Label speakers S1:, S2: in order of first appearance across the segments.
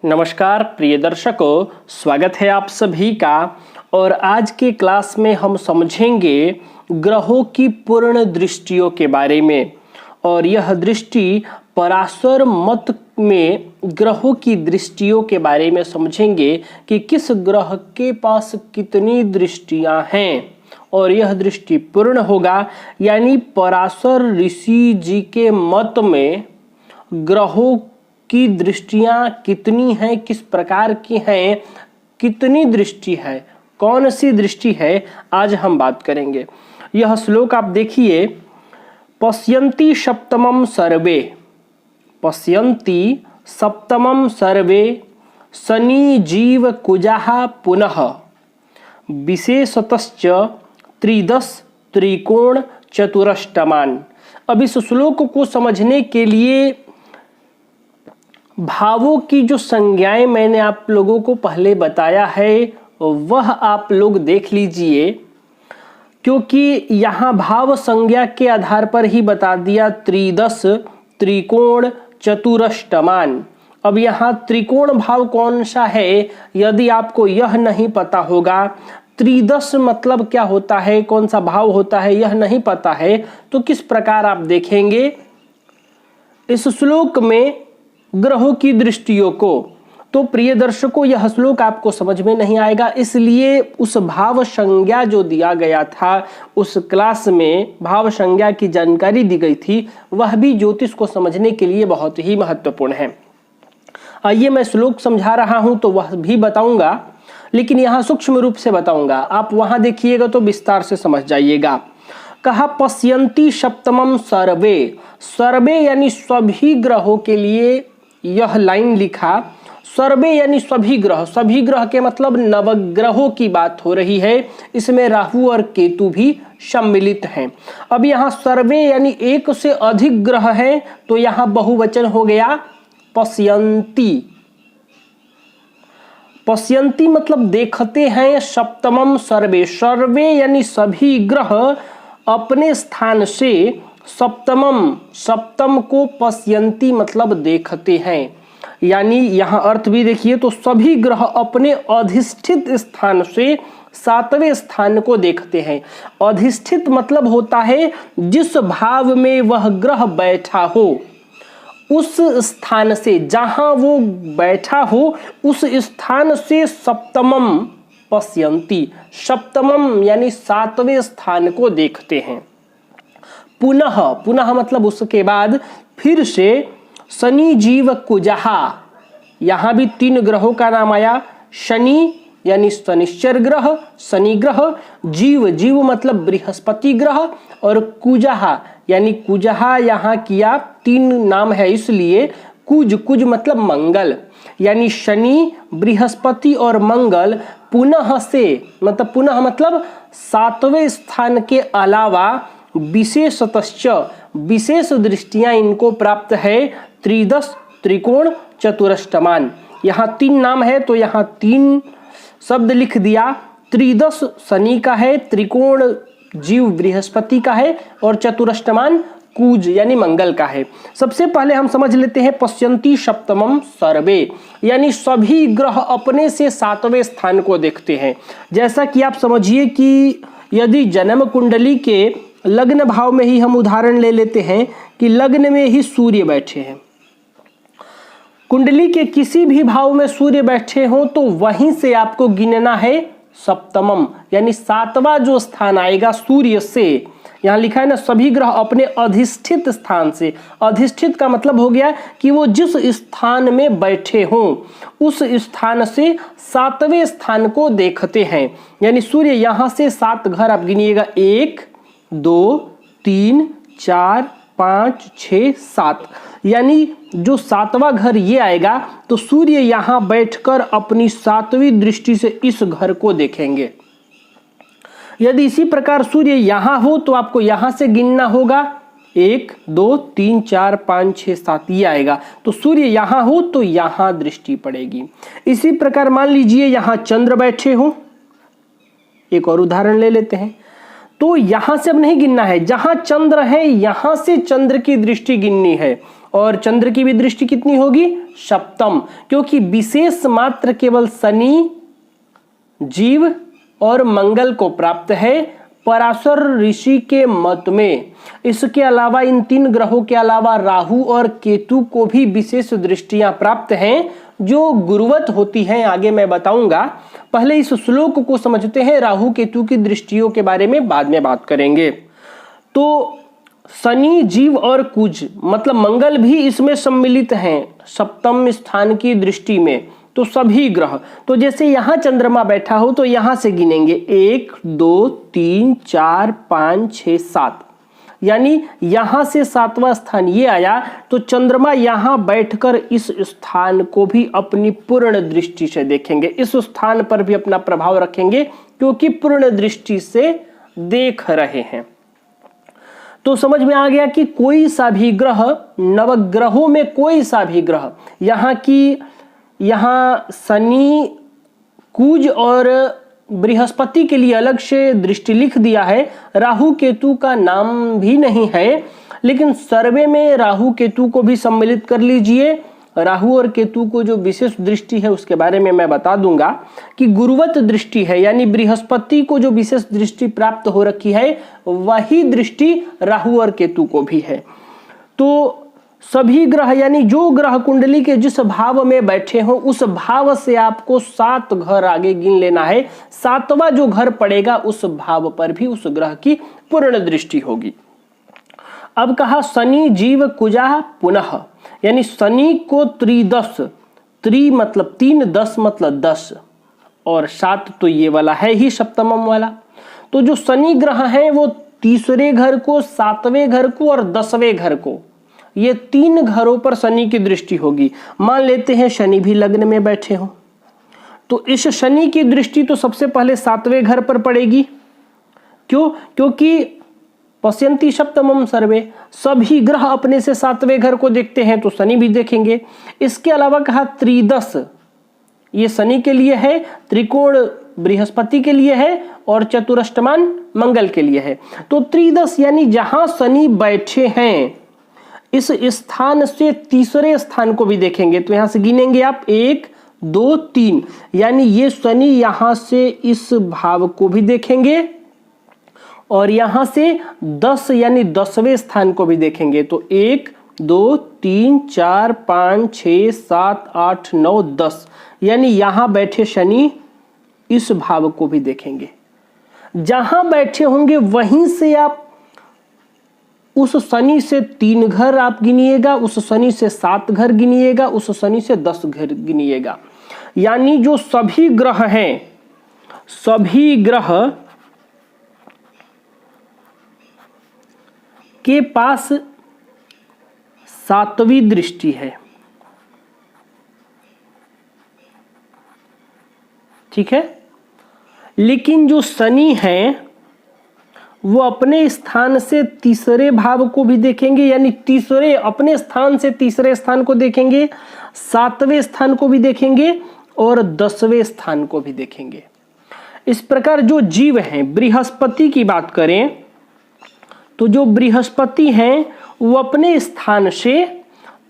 S1: नमस्कार प्रिय दर्शकों, स्वागत है आप सभी का। और आज के क्लास में हम समझेंगे ग्रहों की पूर्ण दृष्टियों के बारे में। और यह दृष्टि पराशर मत में ग्रहों की दृष्टियों के बारे में समझेंगे कि किस ग्रह के पास कितनी दृष्टियां हैं और यह दृष्टि पूर्ण होगा। यानी पराशर ऋषि जी के मत में ग्रहों की दृष्टियां कितनी हैं, किस प्रकार की हैं, कितनी दृष्टि है, कौन सी दृष्टि है, आज हम बात करेंगे। यह श्लोक आप देखिए, पश्यन्ति सप्तमं सर्वे, पश्यन्ति सप्तमं सर्वे शनि जीव कुजाः पुनः विशेषतश्च त्रिदश त्रिकोण चतुरष्टमान। अब इस श्लोक को समझने के लिए भावों की जो संज्ञाएं मैंने आप लोगों को पहले बताया है वह आप लोग देख लीजिए, क्योंकि यहाँ भाव संज्ञा के आधार पर ही बता दिया त्रिदश त्रिकोण चतुरष्टमान। अब यहाँ त्रिकोण भाव कौन सा है, यदि आपको यह नहीं पता होगा, त्रिदश मतलब क्या होता है, कौन सा भाव होता है, यह नहीं पता है, तो किस प्रकार आप देखेंगे इस श्लोक में ग्रहों की दृष्टियों को। तो प्रिय दर्शकों, यह श्लोक आपको समझ में नहीं आएगा, इसलिए उस भाव संज्ञा जो दिया गया था उस क्लास में भाव संज्ञा की जानकारी दी गई थी, वह भी ज्योतिष को समझने के लिए बहुत ही महत्वपूर्ण है। आइए मैं श्लोक समझा रहा हूं तो वह भी बताऊंगा, लेकिन यहाँ सूक्ष्म रूप से बताऊंगा, आप वहां देखिएगा तो विस्तार से समझ जाइएगा। कहा पश्यन्ति सप्तमं सर्वे, सर्वे यानी सभी ग्रहों के लिए यह लाइन लिखा। सर्वे यानी सभी ग्रह, सभी ग्रह के मतलब नवग्रहों की बात हो रही है, इसमें राहु और केतु भी सम्मिलित हैं। अब यहाँ सर्वे यानी एक से अधिक ग्रह हैं, तो यहाँ बहुवचन हो गया पश्यन्ति। पश्यन्ति मतलब देखते हैं। सप्तमम सर्वे, सर्वे यानी सभी ग्रह अपने स्थान से सप्तमम, सप्तम को पश्यन्ति मतलब देखते हैं। यानी यहाँ अर्थ भी देखिए तो सभी ग्रह अपने अधिष्ठित स्थान से सातवें स्थान को देखते हैं। अधिष्ठित मतलब होता है जिस भाव में वह ग्रह बैठा हो, उस स्थान से, जहां वो बैठा हो उस स्थान से सप्तमम पश्यन्ति, सप्तमम यानी सातवें स्थान को देखते हैं। पुनः, पुनः मतलब उसके बाद, फिर से शनि जीव कुजाः, यहां भी तीन ग्रहों का नाम आया। शनि यानी शनिश्चर ग्रह, शनि ग्रह, जीव, जीव मतलब बृहस्पति ग्रह, और कुजाः यानी कुजाः यहाँ किया तीन नाम है इसलिए कुज, कुज मतलब मंगल, यानी शनि, बृहस्पति और मंगल पुनः से, मतलब पुनः मतलब सातवें स्थान के अलावा विशेषतश्च, विशेष दृष्टियां इनको प्राप्त है। त्रिदश त्रिकोण चतुरष्टमान, यहाँ तीन नाम है तो यहाँ तीन शब्द लिख दिया। त्रिदश शनि का है, त्रिकोण जीव बृहस्पति का है, और चतुरष्टमान कुज यानी मंगल का है। सबसे पहले हम समझ लेते हैं पश्यन्ति सप्तमम सर्वे, यानी सभी ग्रह अपने से सातवें स्थान को देखते हैं। जैसा कि आप समझिए कि यदि जन्म कुंडली के लग्न भाव में ही हम उदाहरण ले लेते हैं कि लग्न में ही सूर्य बैठे हैं, कुंडली के किसी भी भाव में सूर्य बैठे हो तो वहीं से आपको गिनना है सप्तमम, यानी सातवां जो स्थान आएगा सूर्य से। यहाँ लिखा है ना, सभी ग्रह अपने अधिष्ठित स्थान से। अधिष्ठित का मतलब हो गया कि वो जिस स्थान में बैठे हों उस स्थान से सातवें स्थान को देखते हैं। यानी सूर्य यहाँ से सात घर आप गिनिएगा, 1 2 3 4 5 6 7, यानी जो सातवां घर ये आएगा तो सूर्य यहाँ बैठकर अपनी सातवीं दृष्टि से इस घर को देखेंगे। यदि इसी प्रकार सूर्य यहाँ हो तो आपको यहाँ से गिनना होगा, 1 2 3 4 5 6 7 ये आएगा, तो सूर्य यहाँ हो तो यहाँ दृष्टि पड़ेगी। इसी प्रकार मान लीजिए यहाँ चंद्र बैठे हो, एक और उदाहरण ले लेते हैं, तो यहां से अब नहीं गिनना है, जहां चंद्र है यहां से चंद्र की दृष्टि गिननी है। और चंद्र की भी दृष्टि कितनी होगी? सप्तम, क्योंकि विशेष मात्र केवल शनि, जीव और मंगल को प्राप्त है पराशर ऋषि के मत में। इसके अलावा इन 3 ग्रहों के अलावा राहु और केतु को भी विशेष दृष्टियां प्राप्त हैं जो गुरुवत होती हैं, आगे मैं बताऊंगा। पहले इस श्लोक को समझते हैं, राहु केतु की दृष्टियों के बारे में बाद में बात करेंगे। तो शनि, जीव और कुज मतलब मंगल भी इसमें सम्मिलित हैं सप्तम स्थान की दृष्टि में। तो सभी ग्रह, तो जैसे यहां चंद्रमा बैठा हो तो यहां से गिनेंगे 1 2 3 4 5 6 7, यानी यहां से 7वां स्थान ये आया। तो चंद्रमा यहां बैठकर इस स्थान को भी अपनी पूर्ण दृष्टि से देखेंगे, इस स्थान पर भी अपना प्रभाव रखेंगे क्योंकि पूर्ण दृष्टि से देख रहे हैं। तो समझ में आ गया कि कोई सा भी ग्रह, नवग्रहों में कोई सा भी ग्रह, यहाँ शनि, कुज और बृहस्पति के लिए अलग से दृष्टि लिख दिया है। राहु केतु का नाम भी नहीं है, लेकिन सर्वे में राहु केतु को भी सम्मिलित कर लीजिए। राहु और केतु को जो विशेष दृष्टि है उसके बारे में मैं बता दूंगा कि गुरुवत दृष्टि है, यानी बृहस्पति को जो विशेष दृष्टि प्राप्त हो रखी है वही दृष्टि राहु और केतु को भी है। तो सभी ग्रह, यानी जो ग्रह कुंडली के जिस भाव में बैठे हो उस भाव से आपको 7 घर आगे गिन लेना है। 7वां जो घर पड़ेगा उस भाव पर भी उस ग्रह की पूर्ण दृष्टि होगी। अब कहा शनि, जीव, कुजा पुनः, यानी शनि को त्रिदश, त्रि मतलब 3, 10 मतलब 10 और 7 तो ये वाला है ही सप्तमम वाला। तो जो शनि ग्रह है वो 3रे घर को, 7वें घर को और 10वें घर को, ये 3 घरों पर शनि की दृष्टि होगी। मान लेते हैं शनि भी लग्न में बैठे हो, तो इस शनि की दृष्टि तो सबसे पहले 7वें घर पर पड़ेगी। क्यों? क्योंकि पश्यन्ति सप्तमम सर्वे, सभी ग्रह अपने से 7वें घर को देखते हैं, तो शनि भी देखेंगे। इसके अलावा कहा त्रिदश, ये शनि के लिए है, त्रिकोण बृहस्पति के लिए है और चतुरष्टमान मंगल के लिए है। तो त्रिदश यानी जहां शनि बैठे हैं इस स्थान से 3रे स्थान को भी देखेंगे। तो यहां से गिनेंगे आप 1 2 3, यानी ये शनि यहां से इस भाव को भी देखेंगे और यहां से 10 यानी 10वें स्थान को भी देखेंगे। तो 1 2 3 4 5 6 7 8 9 10, यानी यहां बैठे शनि इस भाव को भी देखेंगे। जहां बैठे होंगे वहीं से आप उस शनि से 3 घर आप गिनिएगा, उस शनि से 7 घर गिनिएगा, उस शनि से 10 घर गिनिएगा। यानी जो सभी ग्रह हैं, सभी ग्रह के पास 7वीं दृष्टि है। ठीक है, लेकिन जो शनि है वो अपने स्थान से 3रे भाव को भी देखेंगे, यानी तीसरे अपने स्थान से 3रे स्थान को देखेंगे, 7वें स्थान को भी देखेंगे और 10वें स्थान को भी देखेंगे। इस प्रकार जो जीव हैं, बृहस्पति की बात करें तो जो बृहस्पति हैं वो अपने स्थान से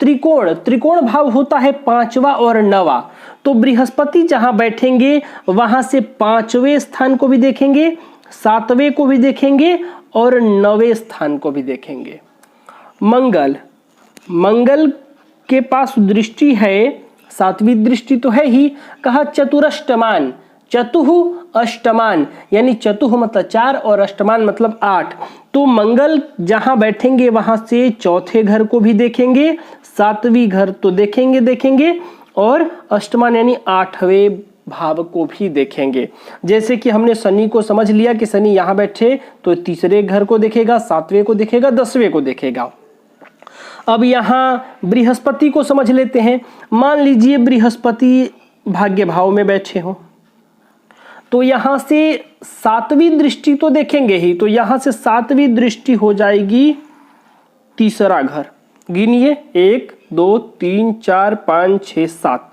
S1: त्रिकोण भाव होता है 5वां और 9वां, तो बृहस्पति जहां बैठेंगे वहां से 5वें स्थान को भी देखेंगे, 7वें को भी देखेंगे और 9वें स्थान को भी देखेंगे। मंगल के पास दृष्टि है, 7वीं दृष्टि तो है ही। कहा चतुरष्टमान, चतुः अष्टमान, यानी चतुः मतलब 4 और अष्टमान मतलब 8। तो मंगल जहां बैठेंगे वहां से 4थे घर को भी देखेंगे, 7वीं घर तो देखेंगे और अष्टमान यानी 8वें भाव को भी देखेंगे। जैसे कि हमने शनि को समझ लिया कि शनि यहां बैठे तो 3रे घर को देखेगा, 7वें को देखेगा, 10वें को देखेगा। अब यहां बृहस्पति को समझ लेते हैं। मान लीजिए बृहस्पति भाग्य भाव में बैठे हो, तो यहां से 7वीं दृष्टि तो देखेंगे ही, तो यहां से 7वीं दृष्टि हो जाएगी 3रा घर। गिनिए 1 2 3 4 5 6 7।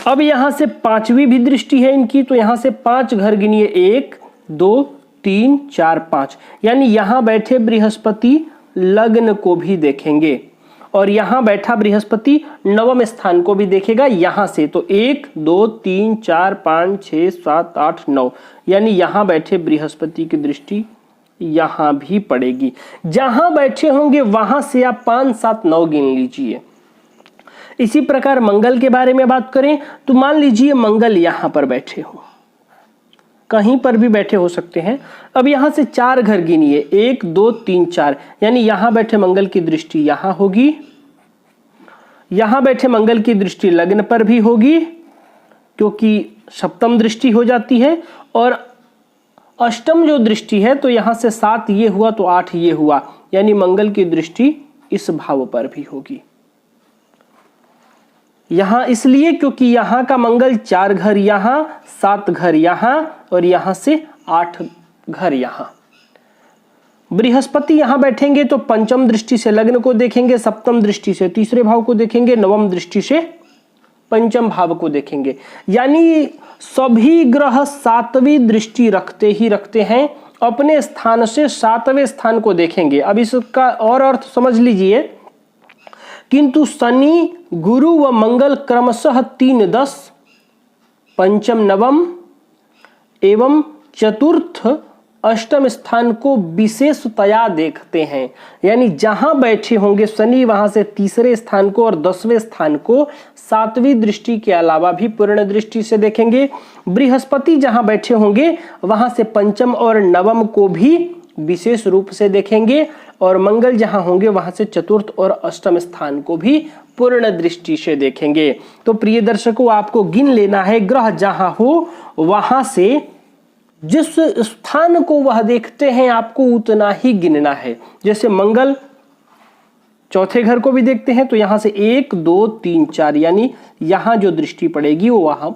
S1: अब यहां से 5वीं भी दृष्टि है इनकी, तो यहां से 5 घर गिनिए 1 2 3 4 5, यानी यहां बैठे बृहस्पति लग्न को भी देखेंगे और यहां बैठा बृहस्पति नवम स्थान को भी देखेगा यहां से, तो 1 2 3 4 5 6 7 8 9, यानी यहां बैठे बृहस्पति की दृष्टि यहां भी पड़ेगी। जहां बैठे होंगे वहां से आप 5 7 9 गिन लीजिए। इसी प्रकार मंगल के बारे में बात करें तो मान लीजिए मंगल यहां पर बैठे हो, कहीं पर भी बैठे हो सकते हैं। अब यहां से 4 घर गिनिए, 1 2 3 4, यानी यहां बैठे मंगल की दृष्टि यहां होगी, यहां बैठे मंगल की दृष्टि लग्न पर भी होगी क्योंकि सप्तम दृष्टि हो जाती है, और अष्टम जो दृष्टि है तो यहां से 7 ये हुआ तो 8 ये हुआ, यानी मंगल की दृष्टि इस भाव पर भी होगी। यहां इसलिए क्योंकि यहां का मंगल 4 घर यहां, 7 घर यहां और यहां से 8 घर यहां। बृहस्पति यहां बैठेंगे तो पंचम दृष्टि से लग्न को देखेंगे, सप्तम दृष्टि से तीसरे भाव को देखेंगे, नवम दृष्टि से पंचम भाव को देखेंगे, यानी सभी ग्रह 7वीं दृष्टि रखते ही रखते हैं, अपने स्थान से 7वें स्थान को देखेंगे। अब इसका और अर्थ समझ लीजिए, किंतु शनि गुरु व मंगल क्रमशः 3 10 पंचम नवम एवं चतुर्थ अष्टम स्थान को विशेषतया देखते हैं, यानी जहां बैठे होंगे शनि वहां से तीसरे स्थान को और 10वें स्थान को 7वीं दृष्टि के अलावा भी पूर्ण दृष्टि से देखेंगे। बृहस्पति जहां बैठे होंगे वहां से पंचम और नवम को भी विशेष रूप से देखेंगे, और मंगल जहां होंगे वहां से चतुर्थ और अष्टम स्थान को भी पूर्ण दृष्टि से देखेंगे। तो प्रिय दर्शकों, आपको गिन लेना है ग्रह जहां हो वहां से जिस स्थान को वह देखते हैं आपको उतना ही गिनना है। जैसे मंगल चौथे घर को भी देखते हैं तो यहां से 1 2 3 4, यानी यहां जो दृष्टि पड़ेगी वो वहां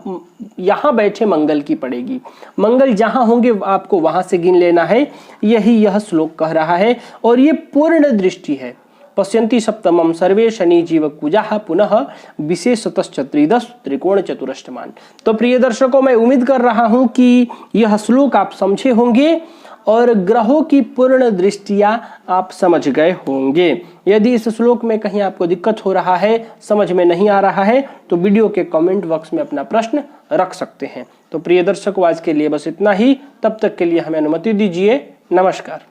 S1: यहां बैठे मंगल की पड़ेगी। मंगल जहां होंगे आपको वहां से गिन लेना है, यही यह श्लोक कह रहा है, और ये पूर्ण दृष्टि है। पश्यन्ति सप्तमम सर्वे शनि जीव कुजाः पुनः विशेषतश्चत्रिदश त्रिकोण चतुरष्टमान। तो प्रिय दर्शकों, मैं उम्मीद कर रहा हूं कि यह श्लोक आप समझे होंगे और ग्रहों की पूर्ण दृष्टियां आप समझ गए होंगे। यदि इस श्लोक में कहीं आपको दिक्कत हो रहा है, समझ में नहीं आ रहा है, तो वीडियो के कमेंट बॉक्स में अपना प्रश्न रख सकते हैं। तो प्रिय दर्शकों, आज के लिए बस इतना ही। तब तक के लिए हमें अनुमति दीजिए। नमस्कार।